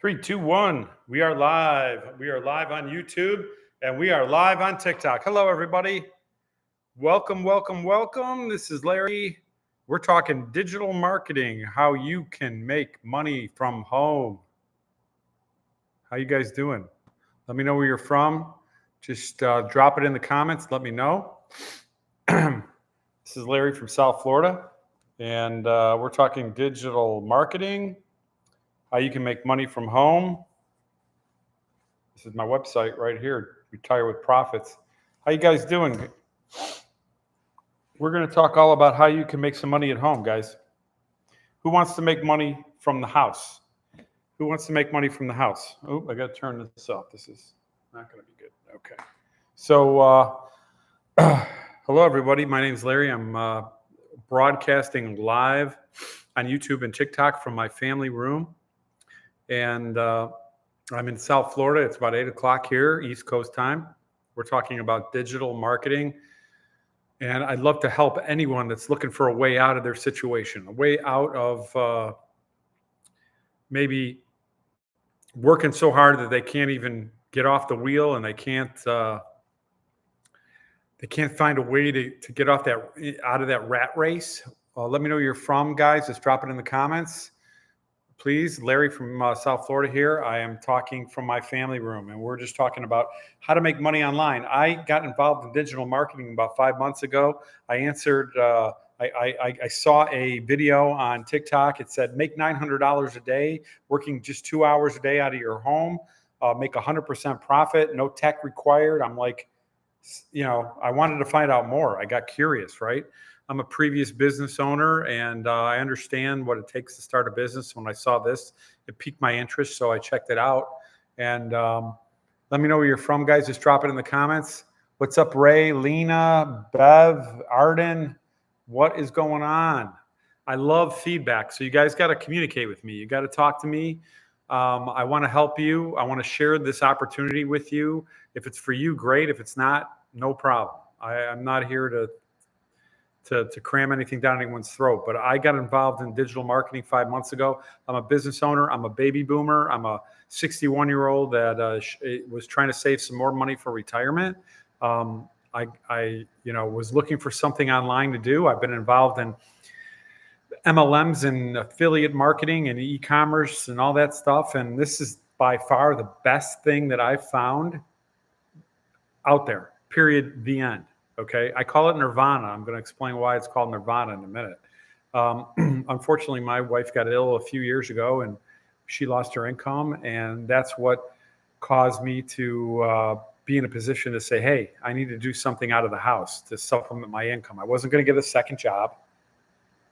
Three, two, one. We are live. We are live on YouTube and we are live on TikTok. Hello, everybody. Welcome, welcome, welcome. This is Larry. We're talking digital marketing, how you can make money from home. How you guys doing? Let me know where you're from. Just drop it in the comments. Let me know. This is Larry from South Florida, and we're talking digital marketing, how you can make money from home. This is my website right here, Retire with Profits. How you guys doing? We're going to talk all about how you can make some money at home, guys. Who wants to make money from the house? Who wants to make money from the house? Oh, I got to turn this off. This is not going to be good. Okay. So, hello, everybody. My name is Larry. I'm broadcasting live on YouTube and TikTok from my family room. And I'm in South Florida. It's about 8 o'clock here, East Coast time. We're talking about digital marketing. And I'd love to help anyone that's looking for a way out of their situation, a way out of maybe working so hard that they can't even get off the wheel, and they can't find a way to get off that, out of that rat race. Let me know where you're from, guys. Just drop it in the comments. Please, Larry from South Florida here. I am talking from my family room, and we're just talking about how to make money online. I got involved in digital marketing about 5 months ago. I answered, I saw a video on TikTok. It said, make $900 a day, working just 2 hours a day out of your home, make 100% profit, no tech required. I'm like, I wanted to find out more. I got curious, right? I'm a previous business owner, and I understand what it takes to start a business. When I saw this, it piqued my interest, so I checked it out. And let me know where you're from, guys. Just drop it in the comments. What's up, Ray, Lena, Bev, Arden? What is going on? I love feedback, so you guys got to communicate with me. You got to talk to me. I want to help you. I want to share this opportunity with you. If it's for you, great. If it's not, no problem. I'm not here to cram anything down anyone's throat. But I got involved in digital marketing 5 months ago. I'm a business owner. I'm a baby boomer. I'm a 61-year-old that was trying to save some more money for retirement. I was looking for something online to do. I've been involved in MLMs and affiliate marketing and e-commerce and all that stuff. And this is by far the best thing that I've found out there, period, the end. Okay, I call it Nirvana. I'm going to explain why it's called Nirvana in a minute. Unfortunately, my wife got ill a few years ago, and she lost her income, and that's what caused me to be in a position to say, hey, I need to do something out of the house to supplement my income. I wasn't going to get a second job.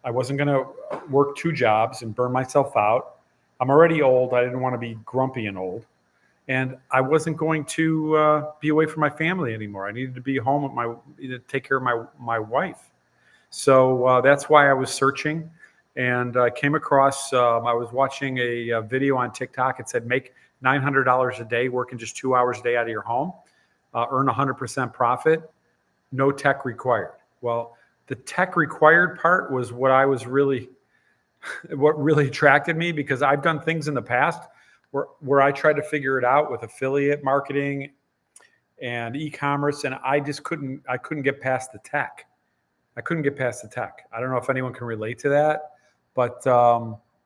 I wasn't going to work 2 jobs and burn myself out. I'm already old. I didn't want to be grumpy and old. And I wasn't going to be away from my family anymore. I needed to be home with to take care of my wife. So that's why I was searching, and I came across. I was watching a video on TikTok. It said make $900 a day, working just 2 hours a day out of your home, earn 100% profit, no tech required. Well, the tech required part was what really attracted me, because I've done things in the past where I tried to figure it out with affiliate marketing and e-commerce, and I couldn't get past the tech. I couldn't get past the tech. I don't know if anyone can relate to that, but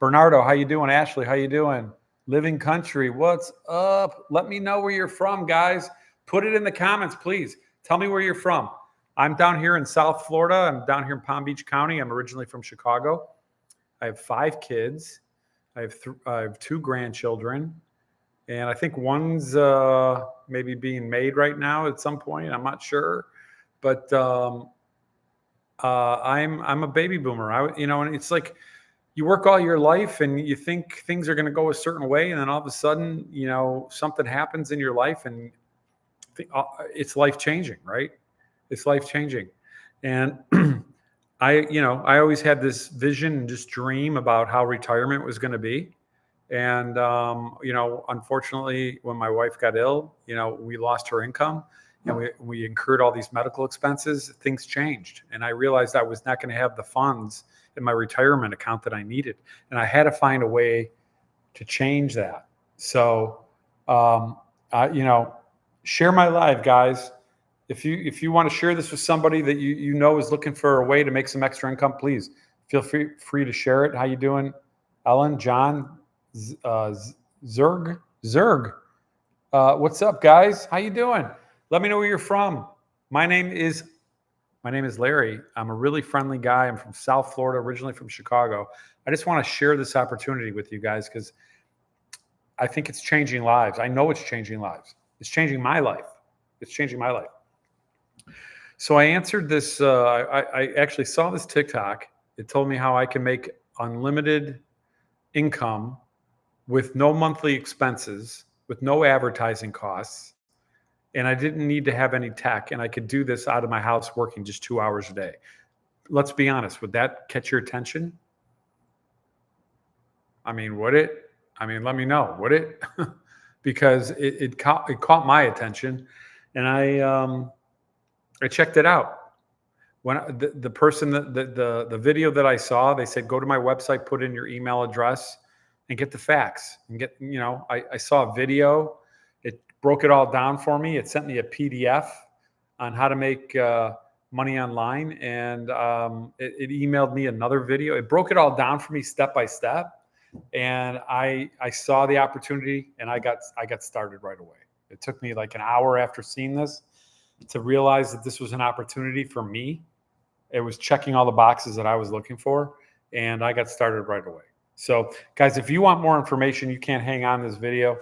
Bernardo, how you doing? Ashley, how you doing? Living Country, what's up? Let me know where you're from, guys. Put it in the comments, please. Tell me where you're from. I'm down here in South Florida. I'm down here in Palm Beach County. I'm originally from Chicago. I have 5 kids. I have 2 grandchildren, and I think one's maybe being made right now at some point. I'm not sure, but I'm a baby boomer. And it's like you work all your life and you think things are going to go a certain way, and then all of a sudden, something happens in your life, and it's life changing, right? It's life changing, and I always had this vision and just dream about how retirement was going to be. And, unfortunately, when my wife got ill, we lost her income, and we incurred all these medical expenses. Things changed. And I realized I was not going to have the funds in my retirement account that I needed. And I had to find a way to change that. So, share my live, guys. If you want to share this with somebody that you know is looking for a way to make some extra income, please feel free to share it. How you doing, Ellen, John, Zerg? What's up, guys? How you doing? Let me know where you're from. My name is Larry. I'm a really friendly guy. I'm from South Florida, originally from Chicago. I just want to share this opportunity with you guys because I think it's changing lives. I know it's changing lives. It's changing my life. It's changing my life. So I answered this. I actually saw this TikTok. It told me how I can make unlimited income with no monthly expenses, with no advertising costs. And I didn't need to have any tech. And I could do this out of my house working just 2 hours a day. Let's be honest. Would that catch your attention? I mean, would it? I mean, let me know. Would it? Because it caught my attention. And I checked it out. When the person the video that I saw, they said, go to my website, put in your email address and get the facts and get, I saw a video. It broke it all down for me. It sent me a PDF on how to make money online. And it emailed me another video. It broke it all down for me step by step. And I saw the opportunity and I got started right away. It took me like an hour after seeing this to realize that this was an opportunity for me. It was checking all the boxes that I was looking for, and I got started right away. So, guys, if you want more information, you can't hang on this video,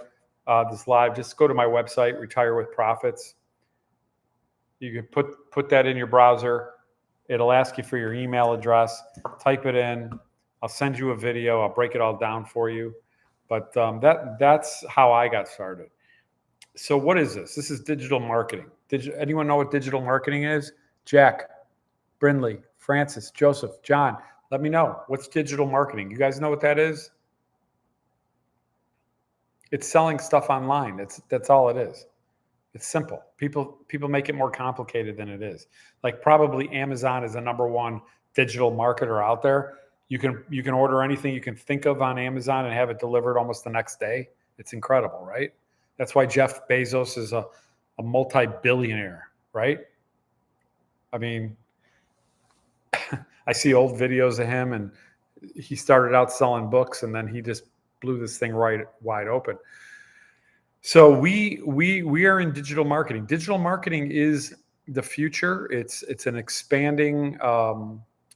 this live. Just go to my website, Retire with Profits. You can put that in your browser. It'll ask you for your email address. Type it in. I'll send you a video. I'll break it all down for you. But that's how I got started. So what is this? This is digital marketing. Anyone know what digital marketing is? Jack, Brindley, Francis, Joseph, John, let me know. What's digital marketing? You guys know what that is? It's selling stuff online. That's all it is. It's simple. People make it more complicated than it is. Like probably Amazon is the #1 digital marketer out there. You can order anything you can think of on Amazon and have it delivered almost the next day. It's incredible, right? That's why Jeff Bezos is a multi-billionaire, right? I mean, I see old videos of him, and he started out selling books, and then he just blew this thing right wide open. So we are in digital marketing. Digital marketing is the future. It's an expanding,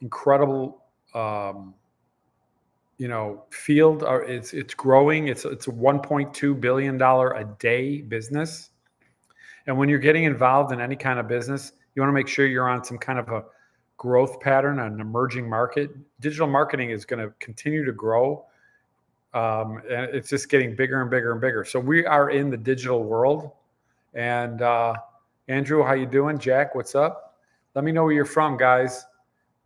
incredible, field. It's growing. It's a $1.2 billion a day business. And when you're getting involved in any kind of business, you want to make sure you're on some kind of a growth pattern, an emerging market. Digital marketing is going to continue to grow. And it's just getting bigger and bigger and bigger. So we are in the digital world. And Andrew, how you doing? Jack, what's up? Let me know where you're from, guys.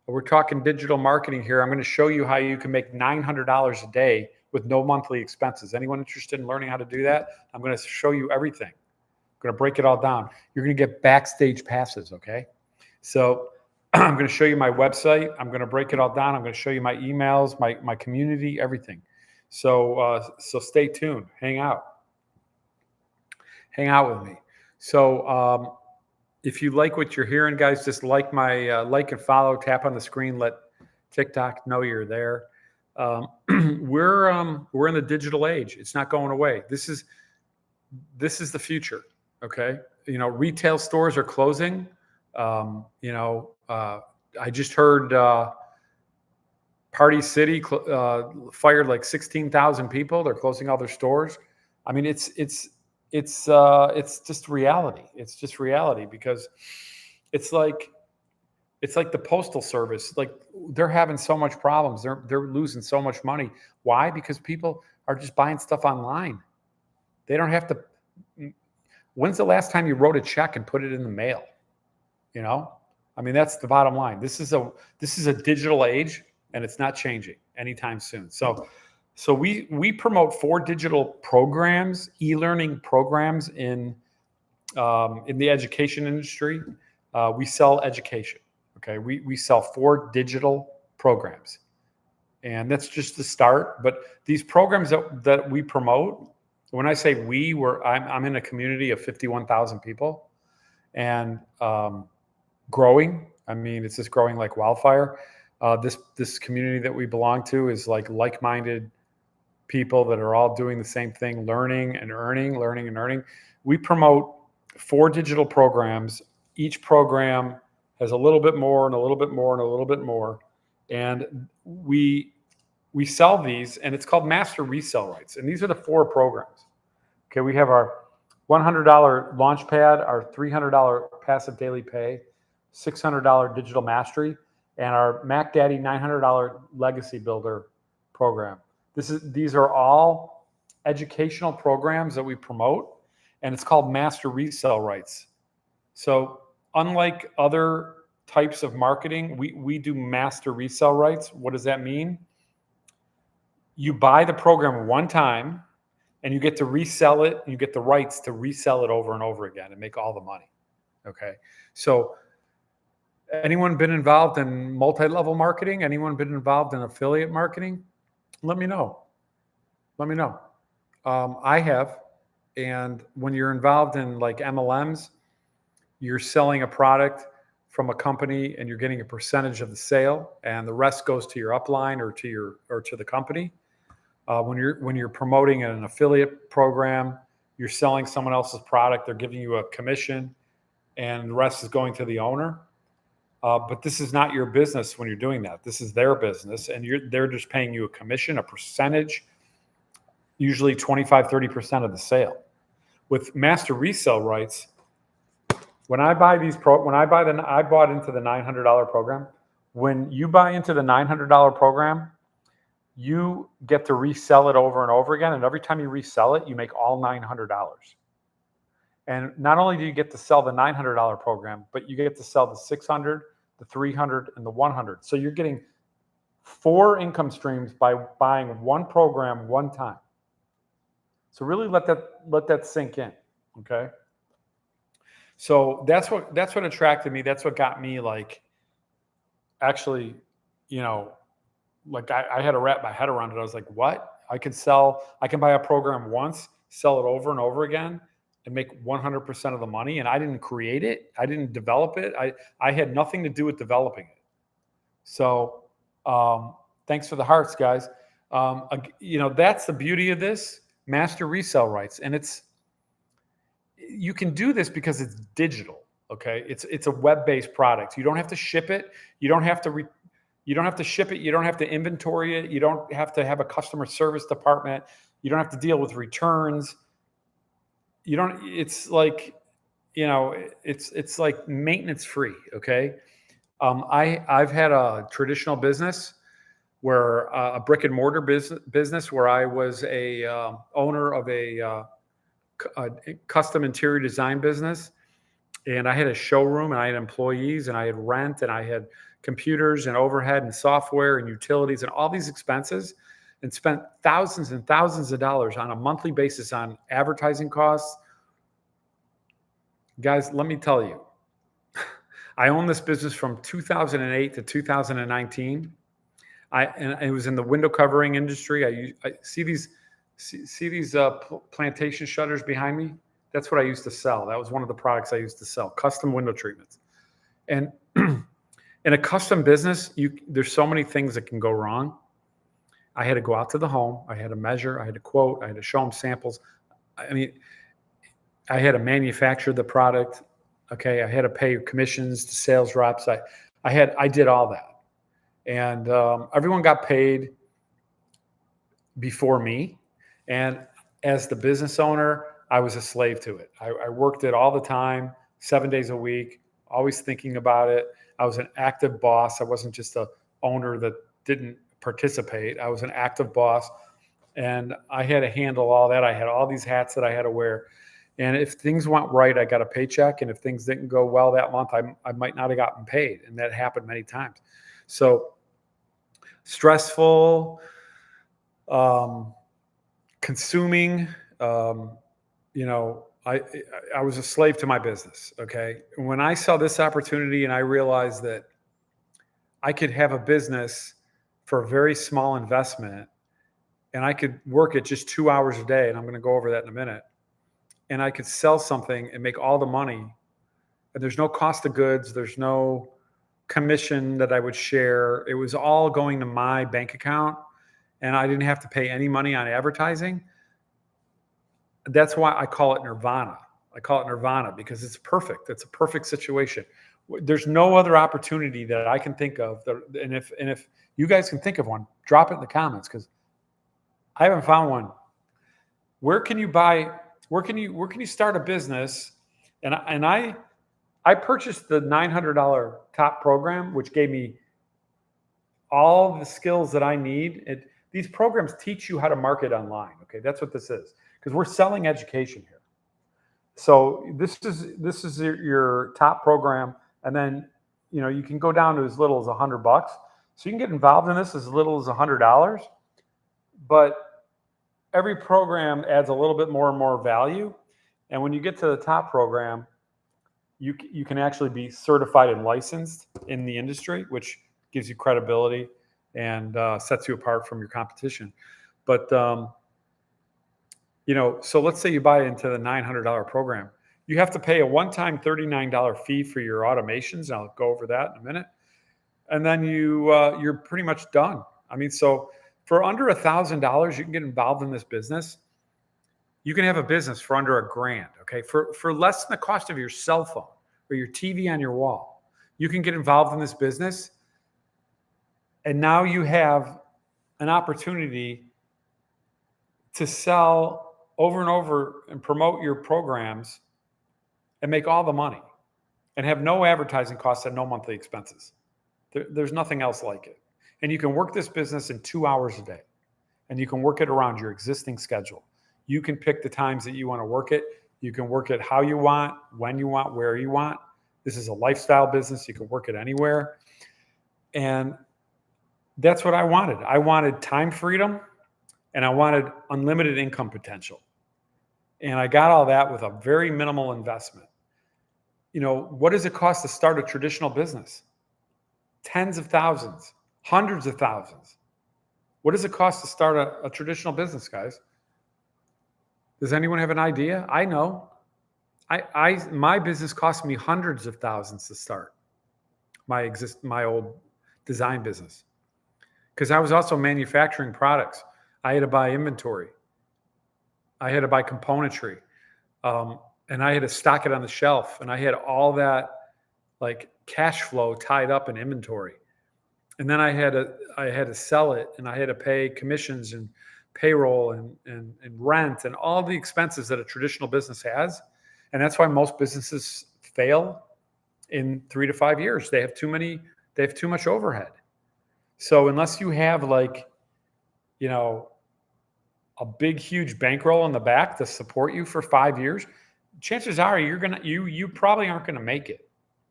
We're talking digital marketing here. I'm going to show you how you can make $900 a day with no monthly expenses. Anyone interested in learning how to do that? I'm going to show you everything. I'm going to break it all down. You're going to get backstage passes, okay? So I'm going to show you my website. I'm going to break it all down. I'm going to show you my emails, my community, everything. So stay tuned. Hang out with me. So if you like what you're hearing, guys, just like my like and follow. Tap on the screen. Let TikTok know you're there. We're in the digital age. It's not going away. This is the future. Okay, retail stores are closing. I just heard Party City fired like 16,000 people. They're closing all their stores. I mean, it's just reality. It's just reality because it's like the postal service. Like they're having so much problems. They're losing so much money. Why? Because people are just buying stuff online. They don't have to. When's the last time you wrote a check and put it in the mail? I mean, that's the bottom line. This is a digital age, and it's not changing anytime soon. So we promote 4 digital programs, e-learning programs in the education industry. We sell education. Okay, we sell 4 digital programs, and that's just the start. But these programs that we promote, When I say I'm in a community of 51,000 people, and growing. I mean, it's just growing like wildfire. This community that we belong to is like-minded people that are all doing the same thing, learning and earning, learning and earning. We promote 4 digital programs. Each program has a little bit more and a little bit more and a little bit more. And we sell these, and it's called master resale rights. And these are the 4 programs. Okay, we have our $100 launch pad, our $300 passive daily pay, $600 digital mastery, and our Mac Daddy $900 legacy builder program. These are all educational programs that we promote, and it's called master resale rights. So unlike other types of marketing, we do master resale rights. What does that mean? You buy the program one time, and you get to resell it, and you get the rights to resell it over and over again and make all the money. Okay. So anyone been involved in multi-level marketing? Anyone been involved in affiliate marketing? Let me know. Let me know. I have. And when you're involved in like MLMs, you're selling a product from a company and you're getting a percentage of the sale, and the rest goes to your upline or to the company. When you're promoting an affiliate program, you're selling someone else's product. They're giving you a commission, and the rest is going to the owner. But this is not your business when you're doing that. This is their business, and they're just paying you a commission, a percentage, usually 25, 30% of the sale. With master resale rights, when I bought into the $900 program. When you buy into the $900 program, you get to resell it over and over again. And every time you resell it, you make all $900. And not only do you get to sell the $900 program, but you get to sell the 600, the 300, and the 100. So you're getting 4 income streams by buying one program one time. So really let that sink in. Okay. So that's what attracted me. That's what got me actually, I had to wrap my head around it. I was like, what? I can buy a program once, sell it over and over again, and make 100% of the money. And I didn't create it. I didn't develop it. I had nothing to do with developing it. So thanks for the hearts, guys. That's the beauty of this master resale rights. And you can do this because it's digital. Okay. It's a web-based product. You don't have to ship it. You don't have to ship it. You don't have to inventory it. You don't have to have a customer service department. You don't have to deal with returns. It's like maintenance free. Okay. I've had a traditional business where a brick and mortar business where I was a owner of a custom interior design business. And I had a showroom, and I had employees, and I had rent, and I had computers and overhead and software and utilities and all these expenses, and spent thousands and thousands of dollars on a monthly basis on advertising costs. Guys, let me tell you, I owned this business from 2008 to 2019. And it was in the window covering industry. I see these plantation shutters behind me. That's what I used to sell. That was one of the products I used to sell, custom window treatments. And in a custom business, there's so many things that can go wrong. I had to go out to the home. I had to measure. I had to quote. I had to show them samples. I mean, I had to manufacture the product. Okay. I had to pay commissions to sales reps. I did all that. And everyone got paid before me. And as the business owner, I was a slave to it. I worked it all the time, 7 days a week, always thinking about it. I was an active boss. I wasn't just a owner that didn't participate. I was an active boss, and I had to handle all that. I had all these hats that I had to wear. And if things went right, I got a paycheck. And if things didn't go well that month, I might not have gotten paid. And that happened many times. So stressful, consuming, I was a slave to my business. Okay. When I saw this opportunity and I realized that I could have a business for a very small investment and I could work it just 2 hours a day, and I'm going to go over that in a minute, and I could sell something and make all the money, and there's no cost of goods, there's no commission that I would share. It was all going to my bank account, and I didn't have to pay any money on advertising. That's why I call it nirvana. I call it nirvana because it's perfect. It's a perfect situation. There's no other opportunity that I can think of. And if you guys can think of one, drop it in the comments because I haven't found one. Where can you start a business? And I purchased the $900 top program, which gave me all the skills that I need. These programs teach you how to market online. Okay, that's what this is, because we're selling education here. So this is your top program, and then you can go down to as little as $100. So you can get involved in this as little as $100, but every program adds a little bit more and more value. And when you get to the top program, you can actually be certified and licensed in the industry, which gives you credibility and sets you apart from your competition. But so let's say you buy into the $900 program. You have to pay a one-time $39 fee for your automations. I'll go over that in a minute. And then you're pretty much done. I mean, so for under $1,000, you can get involved in this business. You can have a business for under $1,000, okay? For less than the cost of your cell phone or your TV on your wall, you can get involved in this business. And now you have an opportunity to sell over and over and promote your programs and make all the money and have no advertising costs and no monthly expenses. There's nothing else like it. And you can work this business in 2 hours a day, and you can work it around your existing schedule. You can pick the times that you want to work it. You can work it how you want, when you want, where you want. This is a lifestyle business. You can work it anywhere. And that's what I wanted. I wanted time freedom, and I wanted unlimited income potential. And I got all that with a very minimal investment. What does it cost to start a traditional business? Tens of thousands, hundreds of thousands. What does it cost to start a traditional business, guys? Does anyone have an idea? I know. My business cost me hundreds of thousands to start. My old design business, because I was also manufacturing products. I had to buy inventory. I had to buy componentry, and I had to stock it on the shelf. And I had all that like cash flow tied up in inventory. And then I had to sell it, and I had to pay commissions and payroll and rent and all the expenses that a traditional business has. And that's why most businesses fail in 3 to 5 years. They have too much overhead. So unless you have a big, huge bankroll in the back to support you for 5 years, chances are you probably aren't going to make it.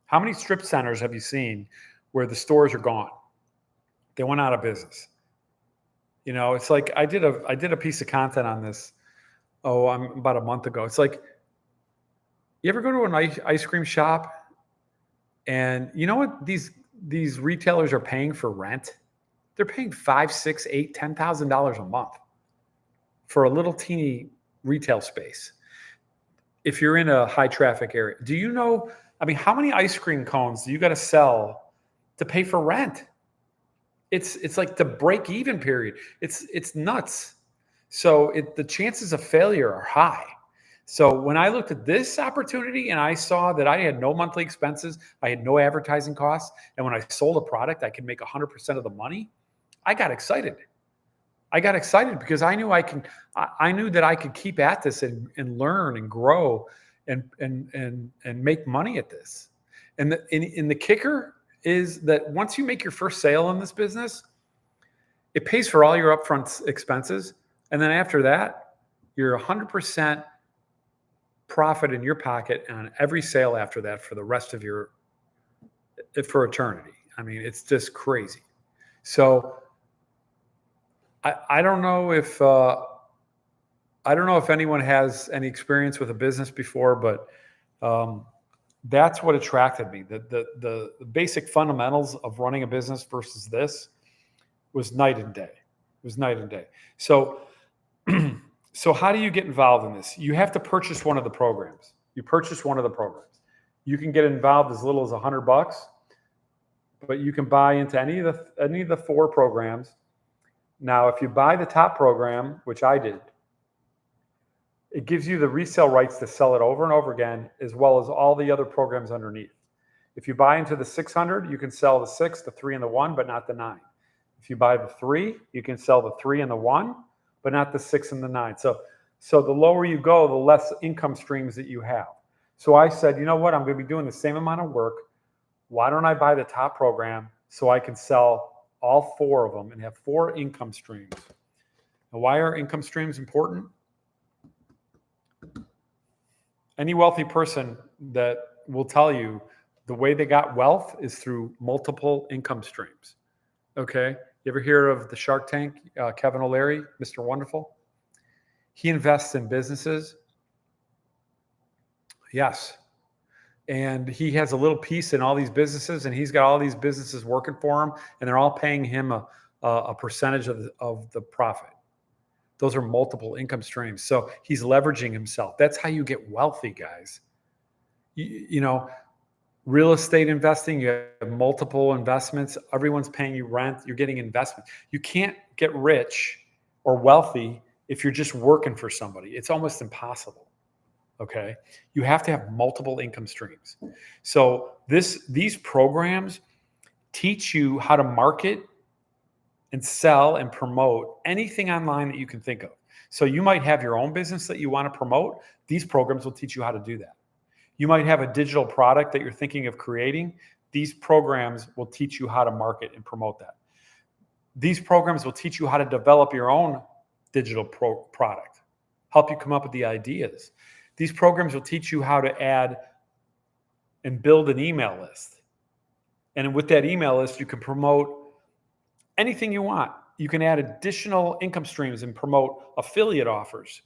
How many strip centers have you seen where the stores are gone? They went out of business. It's like I did a piece of content on this. About a month ago. It's like, you ever go to an ice cream shop, and you know what these retailers are paying for rent? They're paying $5,000, $6,000, $8,000, $10,000 a month for a little teeny retail space. If you're in a high traffic area, do you know? I mean, how many ice cream cones do you got to sell to pay for rent? It's like the break even period. It's nuts. So the chances of failure are high. So when I looked at this opportunity and I saw that I had no monthly expenses, I had no advertising costs, and when I sold a product, I could make 100% of the money, I got excited. I got excited because I knew I knew that I could keep at this and learn and grow and make money at this. And the kicker is that once you make your first sale in this business, it pays for all your upfront expenses. And then after that, you're 100% profit in your pocket on every sale after that for the rest of for eternity. I mean, it's just crazy. So I don't know if anyone has any experience with a business before, but that's what attracted me. The basic fundamentals of running a business versus this was night and day. It was night and day. So, so how do you get involved in this? You have to purchase one of the programs. You purchase one of the programs. You can get involved as little as $100, but you can buy into any of the 4 programs. Now, if you buy the top program, which I did, it gives you the resale rights to sell it over and over again, as well as all the other programs underneath. If you buy into the 600, you can sell the 6, the 3, and the 1, but not the 9. If you buy the 3, you can sell the 3 and the 1, but not the 6 and the 9. So the lower you go, the less income streams that you have. So I said, you know what? I'm going to be doing the same amount of work. Why don't I buy the top program so I can sell all 4 of them and have 4 income streams? Now, why are income streams important? Any wealthy person that will tell you the way they got wealth is through multiple income streams. Okay. You ever hear of the Shark Tank, Kevin O'Leary, Mr. Wonderful? He invests in businesses. Yes. And he has a little piece in all these businesses, and he's got all these businesses working for him, and they're all paying him a percentage of the profit. Those are multiple income streams. So he's leveraging himself. That's how you get wealthy, guys. You know, real estate investing, you have multiple investments. Everyone's paying you rent. You're getting investment. You can't get rich or wealthy if you're just working for somebody. It's almost impossible. Okay. You have to have multiple income streams. So these programs teach you how to market and sell and promote anything online that you can think of. So you might have your own business that you want to promote. These programs will teach you how to do that. You might have a digital product that you're thinking of creating. These programs will teach you how to market and promote that. These programs will teach you how to develop your own digital product, help you come up with the ideas. These programs will teach you how to add and build an email list. And with that email list, you can promote anything you want. You can add additional income streams and promote affiliate offers.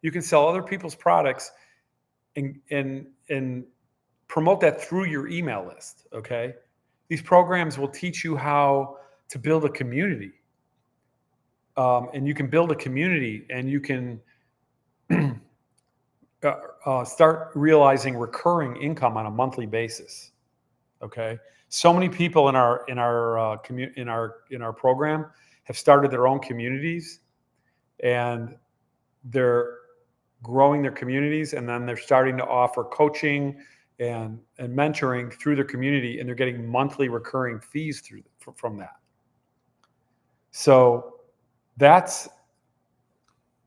You can sell other people's products and promote that through your email list, okay? These programs will teach you how to build a community. And you can build a community, and you can start realizing recurring income on a monthly basis, okay? So many people in our program have started their own communities, and they're growing their communities, and then they're starting to offer coaching and mentoring through their community, and they're getting monthly recurring fees from that. So that's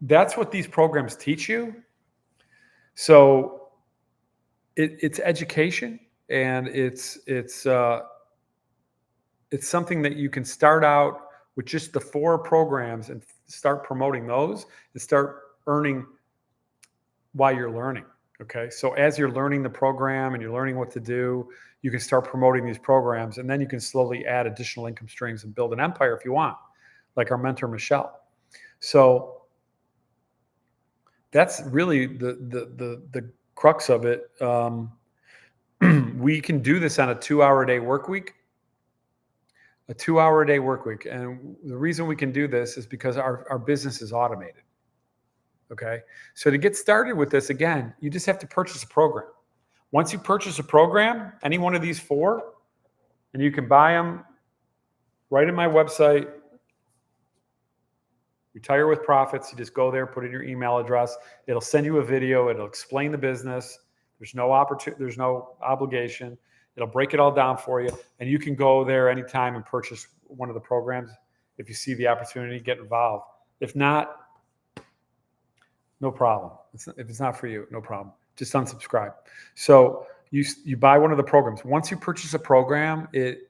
what these programs teach you. So it's education, and it's something that you can start out with just the 4 programs and start promoting those and start earning while you're learning. Okay. So as you're learning the program and you're learning what to do, you can start promoting these programs, and then you can slowly add additional income streams and build an empire if you want, like our mentor, Michelle. So that's really the crux of it. We can do this on a 2-hour-a-day work week. A 2-hour-a-day work week. And the reason we can do this is because our business is automated. Okay. So to get started with this, again, you just have to purchase a program. Once you purchase a program, any one of these 4, and you can buy them right in my website, Retire with Profits. You just go there, put in your email address. It'll send you a video. It'll explain the business. There's no obligation. It'll break it all down for you. And you can go there anytime and purchase one of the programs. If you see the opportunity, get involved. If not, no problem. If it's not for you, no problem. Just unsubscribe. So you buy one of the programs. Once you purchase a program, it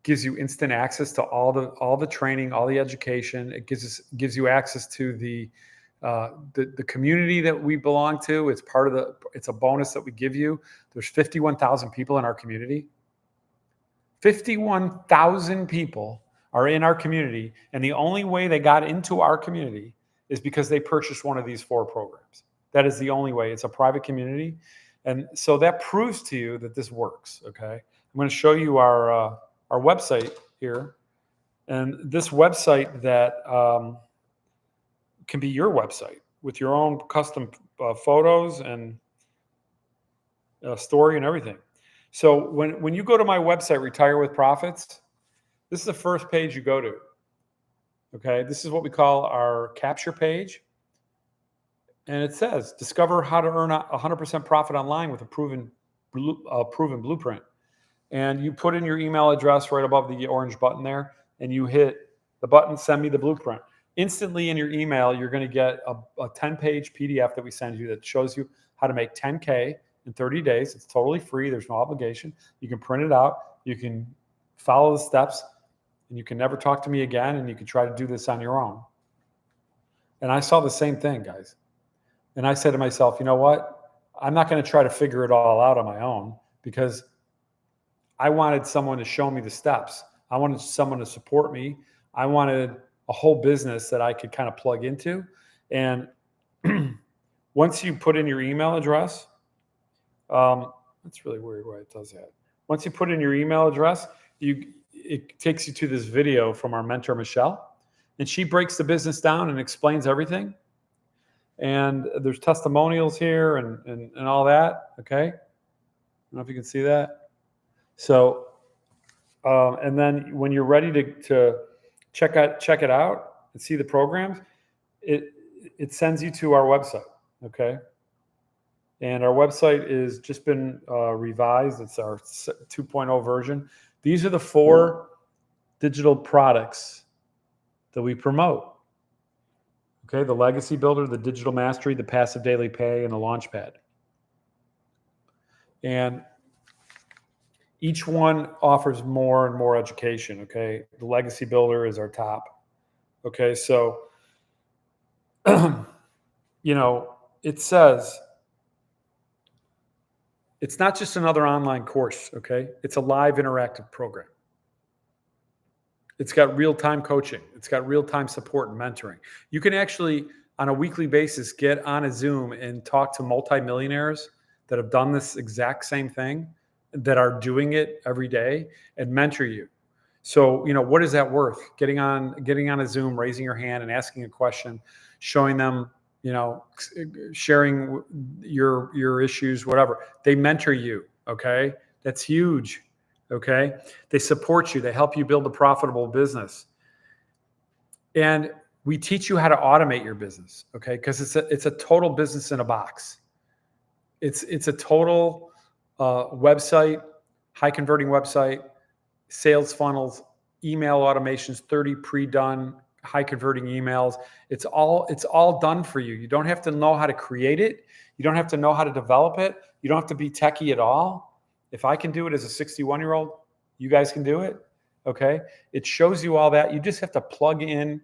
gives you instant access to all the training, all the education. It gives you access to the community that we belong to. It's a bonus that we give you. There's 51,000 people in our community. 51,000 people are in our community, and the only way they got into our community is because they purchased one of these 4 programs. That is the only way. It's a private community. And so that proves to you that this works, okay? I'm going to show you our website here. And this website that can be your website with your own custom photos and story and everything. So when you go to my website, Retire with Profits, this is the first page you go to. Okay, this is what we call our capture page. And it says, discover how to earn 100% profit online with a proven blueprint. And you put in your email address right above the orange button there, and you hit the button, send me the blueprint. Instantly in your email, you're going to get a 10-page PDF that we send you that shows you how to make 10K in 30 days. It's totally free. There's no obligation. You can print it out. You can follow the steps, and you can never talk to me again, and you can try to do this on your own. And I saw the same thing, guys. And I said to myself, you know what? I'm not going to try to figure it all out on my own, because I wanted someone to show me the steps. I wanted someone to support me. I wanted a whole business that I could kind of plug into. And once you put in your email address, that's really weird why it does that. Once you put in your email address, it takes you to this video from our mentor, Michelle. And she breaks the business down and explains everything. And there's testimonials here and all that. Okay. I don't know if you can see that. So, and then when you're ready to check it out and see the programs, it sends you to our website. Okay. And our website is just been revised. It's our 2.0 version. These are the 4 digital products that we promote. Okay, the Legacy Builder, the Digital Mastery, the Passive Daily Pay, and the Launchpad. And each one offers more and more education, okay? The Legacy Builder is our top. Okay, so, it says, it's not just another online course, okay? It's a live interactive program. It's got real-time coaching. It's got real-time support and mentoring. You can actually, on a weekly basis, get on a Zoom and talk to multimillionaires that have done this exact same thing, that are doing it every day, and mentor you. So, what is that worth? Getting on a Zoom, raising your hand and asking a question, showing them, sharing your issues, whatever. They mentor you, okay? That's huge. Okay. They support you. They help you build a profitable business. And we teach you how to automate your business. Okay. Because it's a total business in a box. It's a total website, high converting website, sales funnels, email automations, 30 pre-done high converting emails. It's all done for you. You don't have to know how to create it. You don't have to know how to develop it. You don't have to be techie at all. If I can do it as a 61-year-old, you guys can do it. Okay. It shows you all that. You just have to plug in,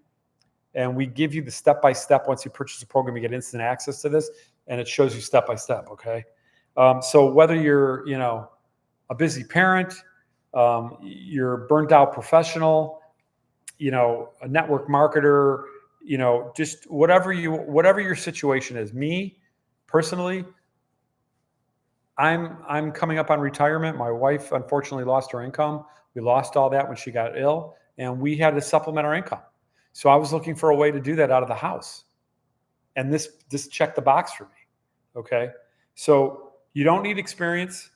and we give you the step-by-step. Once you purchase a program, you get instant access to this, and it shows you step-by-step. Okay. So whether you're, a busy parent, you're burnt out professional, a network marketer, just whatever your situation is. Me personally, I'm coming up on retirement. My wife unfortunately lost her income. We lost all that when she got ill, and we had to supplement our income. So I was looking for a way to do that out of the house. And this checked the box for me. Okay. So you don't need experience.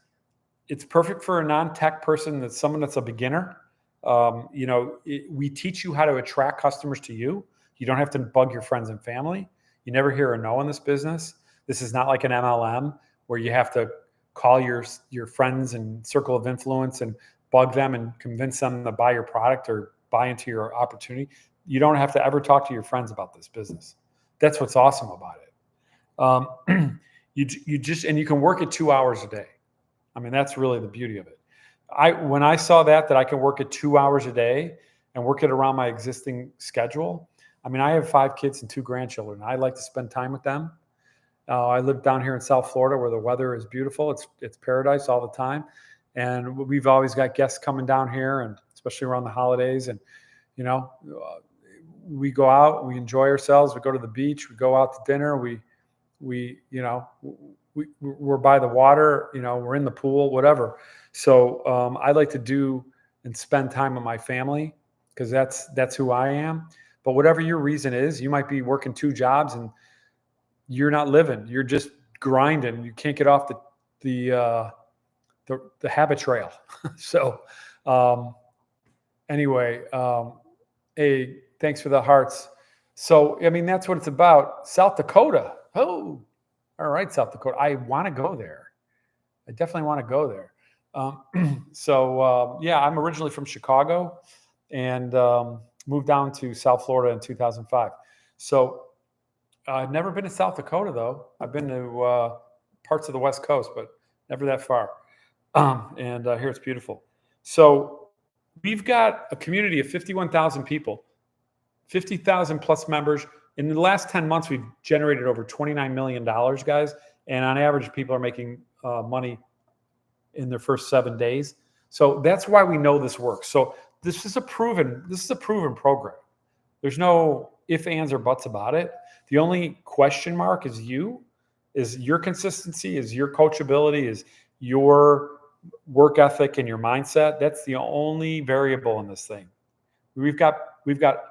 It's perfect for a non-tech person, that's someone that's a beginner. We teach you how to attract customers to you. You don't have to bug your friends and family. You never hear a no in this business. This is not like an MLM where you have to call your friends and circle of influence and bug them and convince them to buy your product or buy into your opportunity. You don't have to ever talk to your friends about this business. That's what's awesome about it. And you can work it 2 hours a day. I mean, that's really the beauty of it. When I saw that I can work it 2 hours a day and work it around my existing schedule. I mean, I have 5 kids and 2 grandchildren. I like to spend time with them. I live down here in South Florida where the weather is beautiful. It's paradise all the time. And we've always got guests coming down here, and especially around the holidays. And, we go out, we enjoy ourselves. We go to the beach, we go out to dinner. We're by the water, we're in the pool, whatever. So I like to do and spend time with my family. because that's who I am. But whatever your reason is, you might be working 2 jobs and you're not living. You're just grinding. You can't get off the habit trail. So anyway, hey, thanks for the hearts. So I mean, that's what it's about. South Dakota. Oh, all right, South Dakota. I want to go there. I definitely want to go there. Yeah, I'm originally from Chicago and moved down to South Florida in 2005. So I've never been to South Dakota, though. I've been to parts of the West Coast, but never that far. And here it's beautiful. So we've got a community of 51,000 people, 50,000 plus members. In the last 10 months, we've generated over $29 million, guys. And on average, people are making money in their first 7 days. So that's why we know this works. So this is a proven program. There's no ifs, ands, or buts about it. The only question mark is your consistency, is your coachability, is your work ethic and your mindset. That's the only variable in this thing. We've got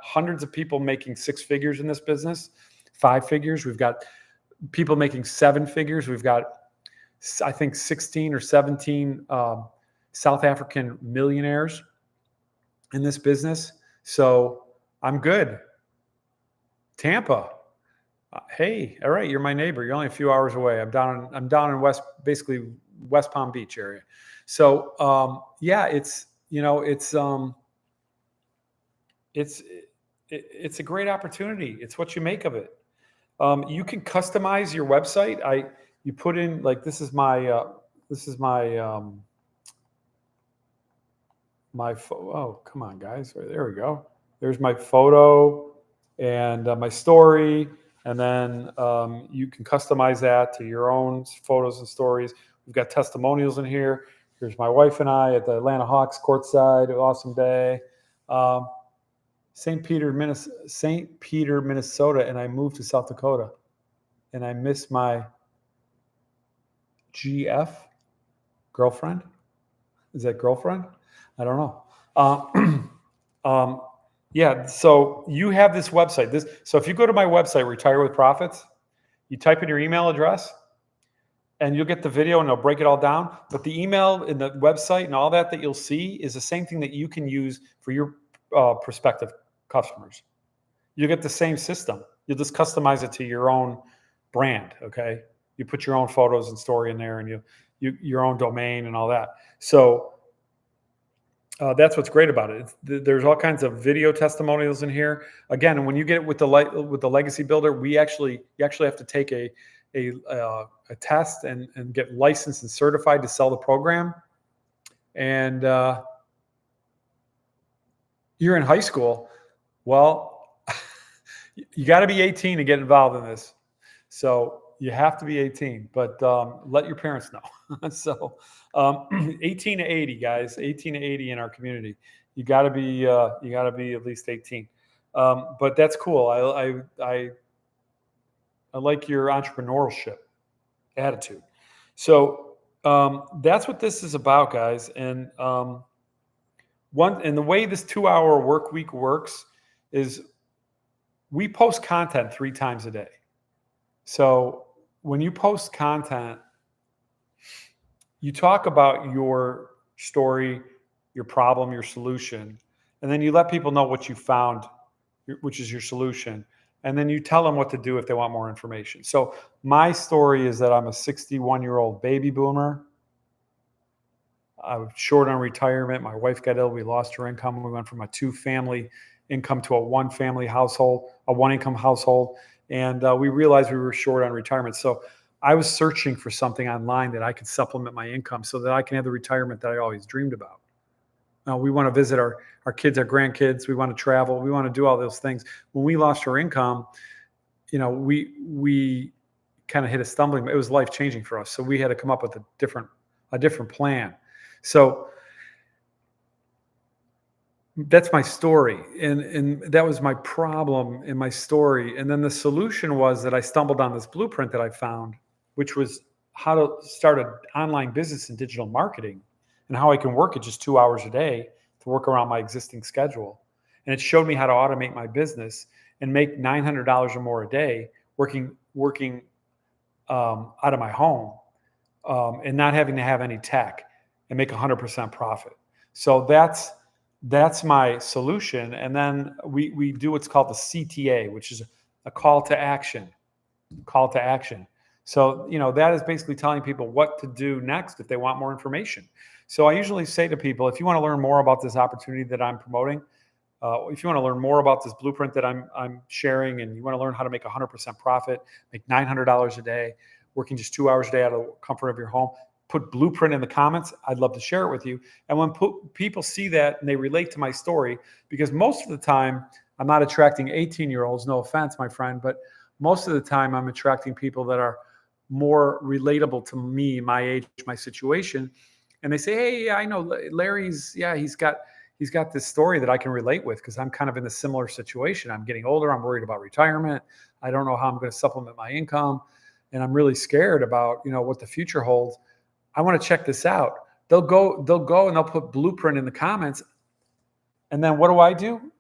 hundreds of people making 6 figures in this business, 5 figures. We've got people making 7 figures. We've got, I think, 16 or 17 South African millionaires in this business. So I'm good. Tampa. Hey, all right, you're my neighbor. You're only a few hours away. I'm down in basically West Palm Beach area. So yeah, it's a great opportunity. It's what you make of it. You can customize your website. You put in, like, this is my oh, come on, guys. There we go. There's my photo and my story. And then you can customize that to your own photos and stories. We've got testimonials in here. Here's my wife and I at the Atlanta Hawks courtside. Awesome day. St. Peter, Minnesota, and I moved to South Dakota. And I miss my GF girlfriend. Is that girlfriend? I don't know. Yeah, so you have this website. So if you go to my website, Retire with Profits, you type in your email address, and you'll get the video, and it'll break it all down. But the email and the website and all that you'll see is the same thing that you can use for your prospective customers. You get the same system. You'll just customize it to your own brand. Okay, you put your own photos and story in there, and your own domain and all that. So that's what's great about it. There's all kinds of video testimonials in here. Again, and when you get it with the Legacy Builder, you actually have to take a test and get licensed and certified to sell the program. And you're in high school. Well, you got to be 18 to get involved in this. So you have to be 18, but let your parents know. So 18 to 80, guys, 18 to 80 in our community. You got to be at least 18. But that's cool. I like your entrepreneurship attitude. So that's what this is about, guys. And the way this 2-hour work week works is we post content 3 times a day. So when you post content, you talk about your story, your problem, your solution, and then you let people know what you found, which is your solution. And then you tell them what to do if they want more information. So my story is that I'm a 61-year-old baby boomer. I was short on retirement. My wife got ill. We lost her income. We went from a 2-family income to a 1-family household, a 1-income household. And we realized we were short on retirement. So I was searching for something online that I could supplement my income so that I can have the retirement that I always dreamed about. We want to visit our kids, our grandkids. We want to travel. We want to do all those things. When we lost our income, we kind of hit a stumbling. It was life-changing for us. So we had to come up with a different plan. So that's my story. And that was my problem in my story. And then the solution was that I stumbled on this blueprint that I found, which was how to start an online business in digital marketing and how I can work at just 2 hours a day to work around my existing schedule. And it showed me how to automate my business and make $900 or more a day working out of my home, and not having to have any tech, and make 100% profit. So that's my solution. And then we do what's called the CTA, which is a call to action. So, that is basically telling people what to do next if they want more information. So I usually say to people, if you want to learn more about this opportunity that I'm promoting, if you want to learn more about this blueprint that I'm sharing, and you want to learn how to make 100% profit, make $900 a day, working just 2 hours a day out of the comfort of your home, put blueprint in the comments. I'd love to share it with you. And when people see that and they relate to my story, because most of the time I'm not attracting 18-year-olds, no offense, my friend, but most of the time I'm attracting people that are more relatable to me, my age, my situation. And they say, hey, I know Larry's, he's got this story that I can relate with, because I'm kind of in a similar situation. I'm getting older. I'm worried about retirement. I don't know how I'm going to supplement my income. And I'm really scared about, what the future holds. I want to check this out. They'll go and they'll put blueprint in the comments. And then what do?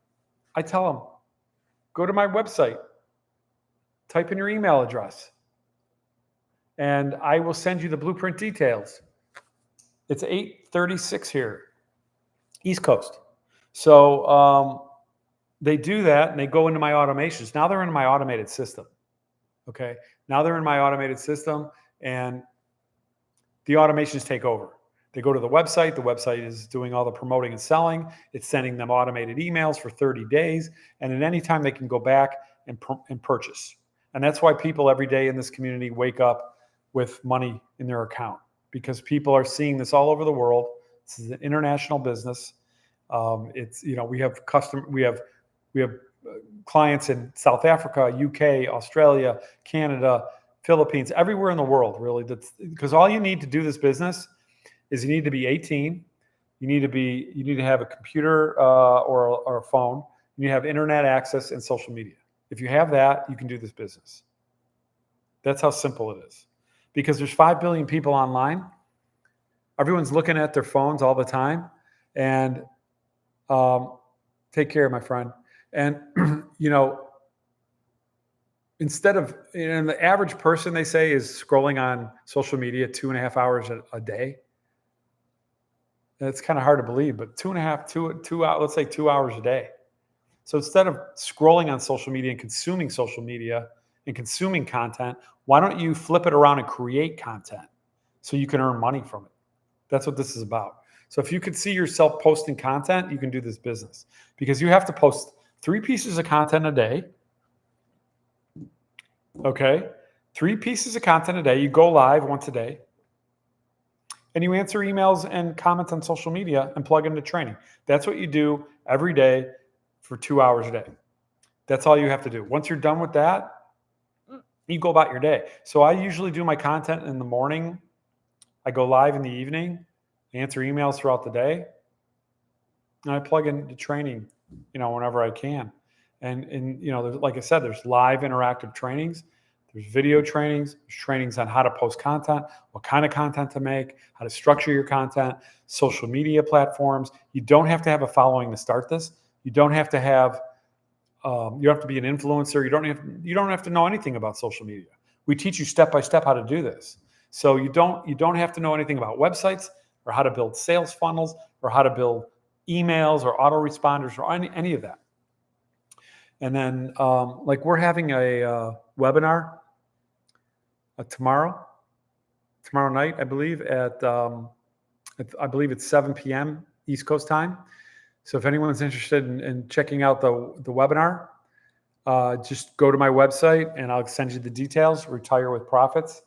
I tell them, go to my website, type in your email address, and I will send you the blueprint details. It's 8:36 here, East Coast. So they do that, and they go into my automations. Now they're in my automated system. Okay. Now they're in my automated system, and the automations take over. They go to the website. The website is doing all the promoting and selling. It's sending them automated emails for 30 days. And at any time they can go back and purchase. And that's why people every day in this community wake up with money in their account, because people are seeing this all over the world. This is an international business. We have clients in South Africa, UK, Australia, Canada, Philippines, everywhere in the world, really. That's because all you need to do this business is you need to be 18. You need to have a computer or a phone. You need to have internet access and social media. If you have that, you can do this business. That's how simple it is. Because there's 5 billion people online. Everyone's looking at their phones all the time. And take care, my friend. And, instead of, the average person, they say, is scrolling on social media 2.5 hours a day. And it's kind of hard to believe, but 2 hours, let's say 2 hours a day. So instead of scrolling on social media and consuming social media and consuming content, why don't you flip it around and create content so you can earn money from it? That's what this is about. So if you could see yourself posting content, you can do this business, because you have to post 3 pieces of content a day. Okay. 3 pieces of content a day. You go live once a day, and you answer emails and comments on social media and plug into training. That's what you do every day for 2 hours a day. That's all you have to do. Once you're done with that, you go about your day. So I usually do my content in the morning. I go live in the evening, answer emails throughout the day, and I plug into training, whenever I can. And like I said, there's live interactive trainings, there's video trainings, there's trainings on how to post content, what kind of content to make, how to structure your content, social media platforms. You don't have to have a following to start this. You don't have to have, you have to be an influencer. You don't have to know anything about social media. We teach you step by step how to do this. So you don't have to know anything about websites, or how to build sales funnels, or how to build emails or autoresponders, or any of that. And then we're having a webinar tomorrow night, I believe, I believe it's 7 p.m. East Coast time. So if anyone's interested in checking out the webinar, just go to my website and I'll send you the details. Retire with Profits.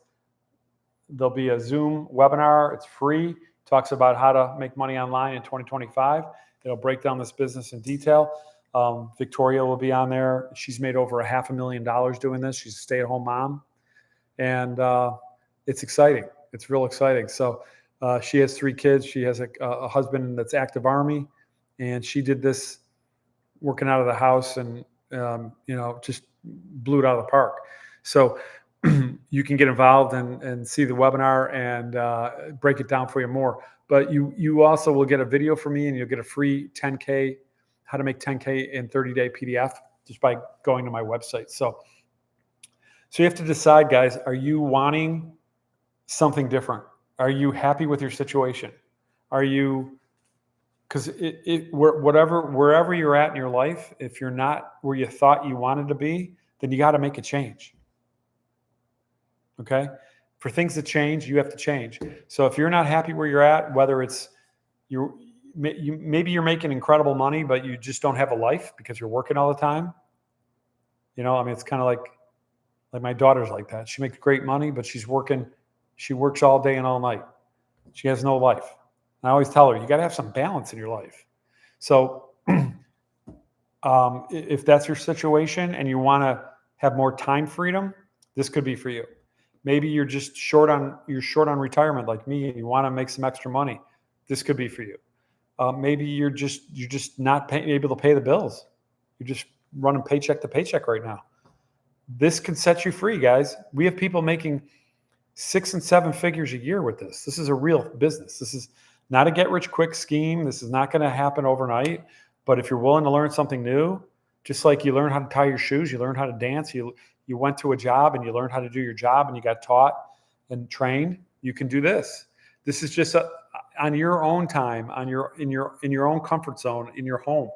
There'll be a Zoom webinar. It's free. Talks about how to make money online in 2025. It'll break down this business in detail. Victoria will be on there. She's made over $500,000 doing this. She's a stay-at-home mom, and it's exciting. It's real exciting. So she has 3 kids. She has a husband that's active Army, and she did this working out of the house, and just blew it out of the park. So you can get involved and see the webinar and break it down for you more. But you also will get a video from me, and you'll get a free 10K how to make 10K in 30-day PDF just by going to my website. So you have to decide, guys, are you wanting something different? Are you happy with your situation? Are you, because wherever you're at in your life, if you're not where you thought you wanted to be, then you got to make a change. Okay? For things to change, you have to change. So if you're not happy where you're at, whether it's maybe you're making incredible money, but you just don't have a life because you're working all the time. You know, I mean, it's kind of like my daughter's like that. She makes great money, but she's working. She works all day and all night. She has no life. And I always tell her, you got to have some balance in your life. So if that's your situation and you want to have more time freedom, this could be for you. Maybe you're just short on retirement like me and you want to make some extra money. This could be for you. Maybe you're just not able to pay the bills. You're just running paycheck to paycheck right now. This can set you free, guys. We have people making 6 and 7 figures a year with this. This is a real business. This is not a get rich quick scheme. This is not going to happen overnight. But if you're willing to learn something new, just like you learn how to tie your shoes, you learn how to dance, you went to a job and you learned how to do your job and you got taught and trained, you can do this. This is just on your own time, in your own comfort zone, in your home,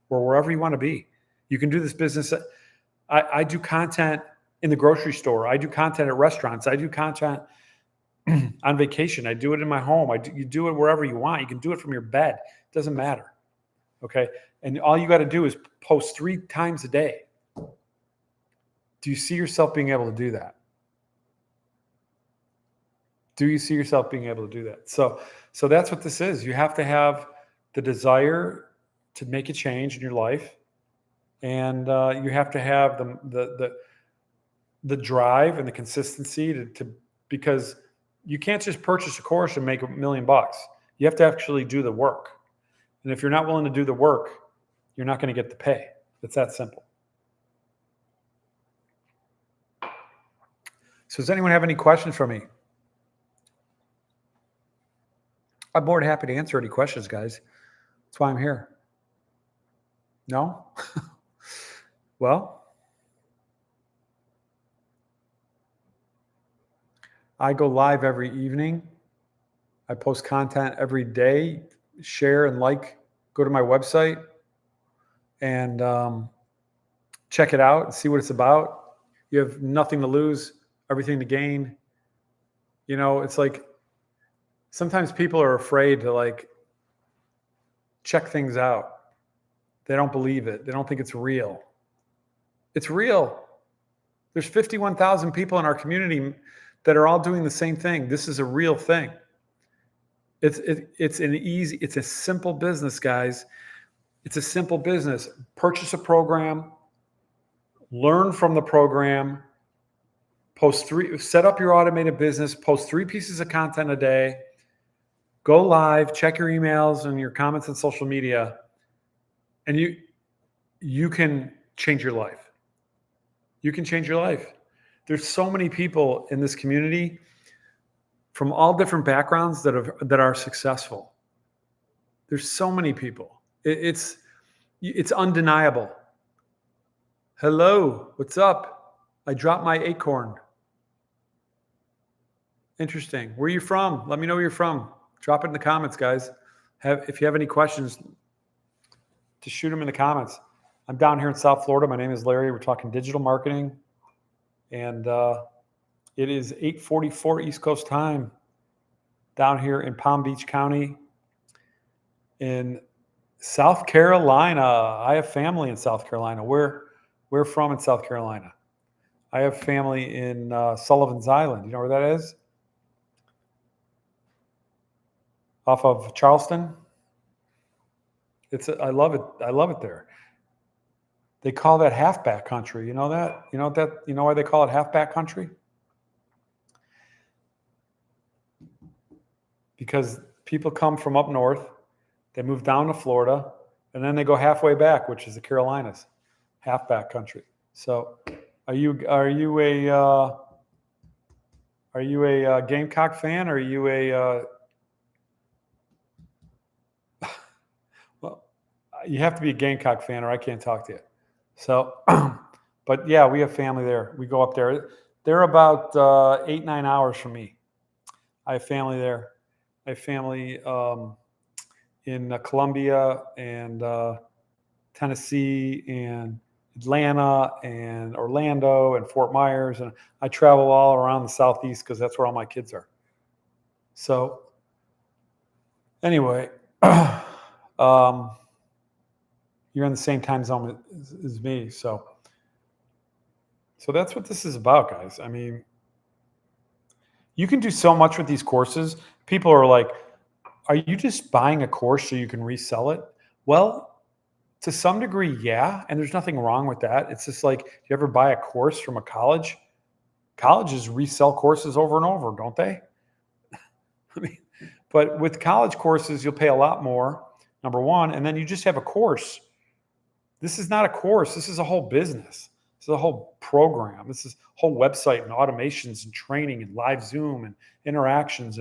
or wherever you want to be. You can do this business. I do content in the grocery store. I do content at restaurants. I do content on vacation. I do it in my home. You do it wherever you want. You can do it from your bed. It doesn't matter. Okay. And all you got to do is post 3 times a day. Do you see yourself being able to do that? Do you see yourself being able to do that? So that's what this is. You have to have the desire to make a change in your life. And you have to have the drive and the consistency to because you can't just purchase a course and make $1 million. You have to actually do the work. And if you're not willing to do the work, you're not going to get the pay. It's that simple. So does anyone have any questions for me? I'm more than happy to answer any questions, guys. That's why I'm here. No? Well, I go live every evening. I post content every day. Share and like. Go to my website and check it out and see what it's about. You have nothing to lose, everything to gain. You know, it's like sometimes people are afraid to like check things out. They don't believe it. They don't think it's real. It's real. There's 51,000 people in our community that are all doing the same thing. This is a real thing. It's a simple business, guys. It's a simple business. Purchase a program, learn from the program, set up your automated business, post 3 pieces of content a day, go live, check your emails and your comments on social media, and you can change your life. You can change your life. There's so many people in this community from all different backgrounds that are successful. There's so many people. It's undeniable. Hello, what's up? I dropped my acorn. Interesting. Where are you from? Let me know where you're from. Drop it in the comments, guys. If you have any questions, just shoot them in the comments. I'm down here in South Florida. My name is Larry. We're talking digital marketing. And it is 8:44 East Coast time down here in Palm Beach County in South Carolina. I have family in South Carolina. We're from in South Carolina. I have family in Sullivan's Island. You know where that is? Off of Charleston. I love it. I love it there. They call that halfback country. You know that? You know why they call it halfback country? Because people come from up north, they move down to Florida, and then they go halfway back, which is the Carolinas, halfback country. So, are you a Gamecock fan? Or are you a well? You have to be a Gamecock fan or I can't talk to you. So, but yeah, we have family there. We go up there. They're about 8, 9 hours from me. I have family there. I have family in Columbia and Tennessee and Atlanta and Orlando and Fort Myers. And I travel all around the Southeast because that's where all my kids are. So anyway, you're in the same time zone as me. So that's what this is about, guys. I mean, you can do so much with these courses. People are like, are you just buying a course so you can resell it? Well, to some degree, yeah. And there's nothing wrong with that. It's just like, you ever buy a course from a college? Colleges resell courses over and over, don't they? I mean, but with college courses, you'll pay a lot more, number one, and then you just have a course. This is not a course. This is a whole business. This is a whole program. This is a whole website and automations and training and live Zoom and interactions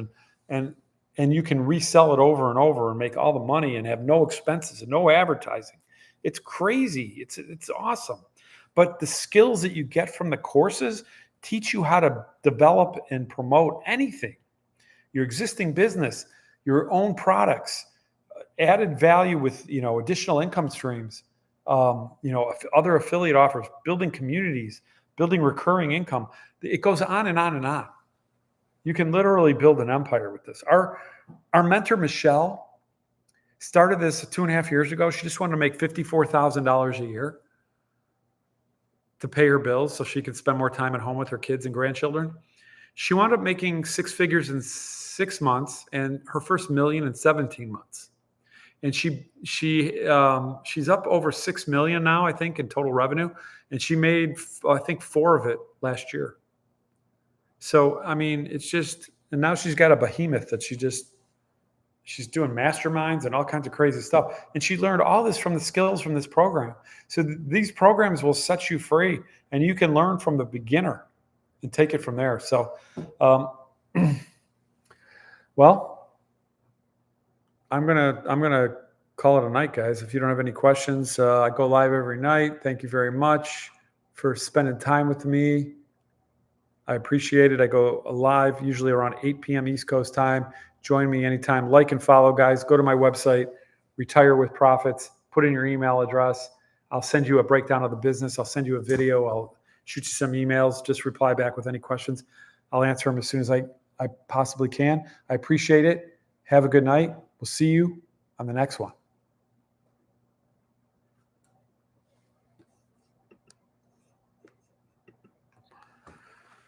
and you can resell it over and over and make all the money and have no expenses and no advertising. It's crazy. It's awesome. But the skills that you get from the courses teach you how to develop and promote anything. Your existing business, your own products, added value with, additional income streams, other affiliate offers, building communities, building recurring income. It goes on and on and on. You can literally build an empire with this. Our mentor, Michelle, started this 2.5 years ago. She just wanted to make $54,000 a year to pay her bills so she could spend more time at home with her kids and grandchildren. She wound up making 6 figures in 6 months and her first $1 million in 17 months. And she's up over 6 million now, I think, in total revenue. And she made, I think, 4 of it last year. So, I mean, it's just, and now she's got a behemoth that she's doing masterminds and all kinds of crazy stuff. And she learned all this from the skills from this program. So these programs will set you free and you can learn from the beginner and take it from there. So, well, I'm gonna call it a night, guys. If you don't have any questions, I go live every night. Thank you very much for spending time with me. I appreciate it. I go live usually around 8 p.m. East Coast time. Join me anytime. Like and follow, guys. Go to my website, Retire with Profits. Put in your email address. I'll send you a breakdown of the business. I'll send you a video. I'll shoot you some emails. Just reply back with any questions. I'll answer them as soon as I possibly can. I appreciate it. Have a good night. We'll see you on the next one.